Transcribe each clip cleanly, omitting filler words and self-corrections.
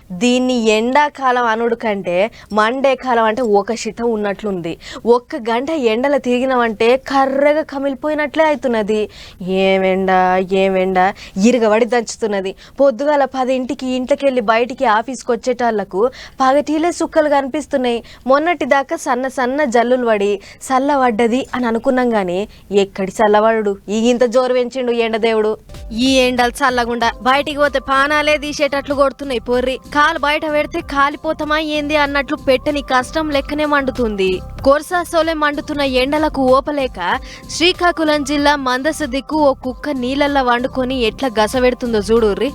దీన్ని ఎండాకాలం అనుడు కంటే మండేకాలం అంటే ఒక శితం ఉన్నట్లుంది. ఒక్క గంట ఎండలు తిరిగినామంటే కర్రగా కమిలిపోయినట్లే అవుతున్నది. ఏమెండా ఇరగబడి దంచుతున్నది. పొద్దుగాల 10ంటికి ఇంట్లోకెళ్ళి బయటికి ఆఫీస్కి వచ్చేటాళ్లకు పగటీలే సుక్కలు కనిపిస్తున్నాయి. మొన్నటి దాకా సన్న సన్న జల్లులు పడి చల్లబడ్డది అని అనుకున్నాం కానీ ఎక్కడి చల్లబడు ఇంత జోరు పెంచిండు ఎండదేవుడు. ఈ ఎండలు చల్లగుండా బయటికి పోతే పానాలే తీసేటట్లు కొడుతున్నాయి. పొర్రి కాలు బయట పెడితే కాలిపోతామా ఏంది అన్నట్లు పెట్టని కష్టం లెక్కనే మండుతుంది. కొరసాసోలే మండుతున్న ఎండలకు ఓపలేక శ్రీకాకుళం జిల్లా మందస దిక్కు ఓ కుక్క నీళ్ళల్లో వండుకొని ఎట్లా గసవెడుతుందో చూడుర్రి.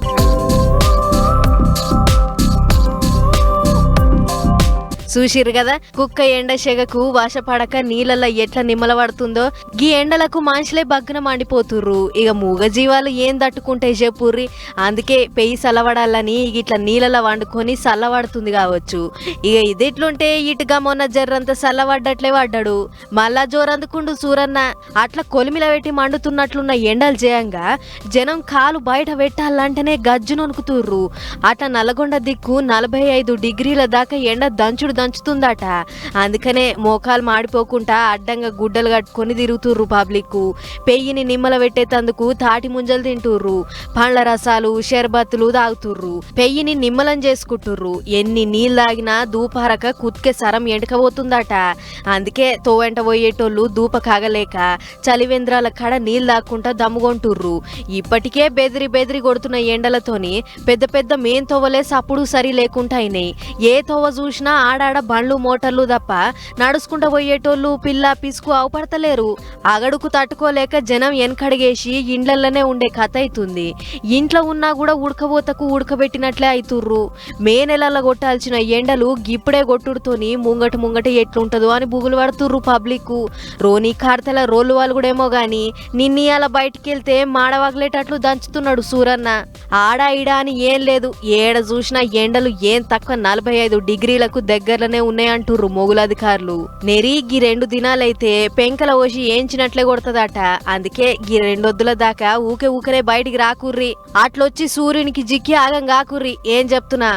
చూసిరు కదా కుక్క ఎండ సెగకు వాసపడక నీళ్ళల్లో ఎట్లా నిమ్మలబడుతుందో. గీ ఎండలకు మనుషులే బగ్గున మండిపోతుర్రు. ఇక మూగ జీవాలు ఏం తట్టుకుంటే చెప్పుర్రి. అందుకే పెయ్యి చల్లబడాలని ఇట్లా నీళ్ళలో వండుకొని చల్లబడుతుంది కావచ్చు. ఇక ఇదిట్లుంటే ఇటుగా మొన్న జర్రంత చల్లబడ్డట్లే పడ్డాడు. మళ్ళా జోరందుకుండు సూరన్న. అట్లా కొలిమిల పెట్టి మండుతున్నట్లున్న ఎండలు చేయంగా జనం కాలు బయట పెట్టాలంటేనే గజ్జు నొనుకుతుర్రు. అట్లా నల్గొండ దిక్కు 45 డిగ్రీల దాకా ఎండ దంచుతుందట. అందుకనే మోకాలు మాడిపోకుండా అడ్డంగా గుడ్డలు కట్టుకొని తిరుగుతుర్రు పబ్లిక్. పెయ్యిని నిమ్మల పెట్టేతందుకు తాటి ముంజలు తింటుర్రు. పండ్ల రసాలు షర్బత్తులు తాగుతుర్రు. పెయ్యిని నిమ్మలం చేసుకుంటుర్రు. ఎన్ని నీళ్ళు తాగినా దూపారక కుత్కే సరం ఎండకపోతుందట. అందుకే తోవెంట పోయేటోళ్ళు దూప కాగలేక చలివేంద్రాల కాడ నీళ్ళు తాక్కుంటా దమ్ముకొంటుర్రు. ఇప్పటికే బెదిరి కొడుతున్న ఎండలతోని పెద్ద పెద్ద మేన్ తోవలే సప్పుడు సరి లేకుండా అయినాయి. ఏ తోవ చూసినా ఆడాడ బండ్లు మోటార్లు తప్ప నడుచుకుంటూ పోయేటోళ్ళు పిల్ల పిసుకు అవపడతలేరు. అగడుకు తట్టుకోలేక జనం వెనకడిగేసి ఇండ్లలోనే ఉండే కథ అవుతుంది. ఇంట్లో ఉన్నా కూడా ఉడకబోతకు ఉడకబెట్టినట్లే అవుతుర్రు. మే నెలల్లో కొట్టాల్సిన ఎండలు గిప్పుడే కొట్టుడుతోని ముంగట ఎట్లుంటదో అని బుగులు పడుతుర్రు పబ్లిక్. రోనీ కార్తెల రోళ్ళు వాళ్ళు కూడా ఏమో గాని నిన్నీయాల బయటికి వెళ్తే మాడవగలేటట్లు దంచుతున్నాడు సూరన్న. ఆడా ఈడా అని ఏం లేదు. ఏడ చూసినా ఎండలు ఏం తక్కువ 45 డిగ్రీలకు దగ్గరలోనే ఉన్నాయంటుర్రు మొగుల అధికారులు. నెరి గీ 2 దినాలైతే పెంకల ఓసి ఏంచినట్లే కొడతదట. అందుకే గీ 2 వద్దుల దాకా ఊకే బయటికి రాకుర్రి. అట్లొచ్చి సూర్యునికి జిక్కి ఆగం కాకుర్రి. ఏం చెప్తున్నా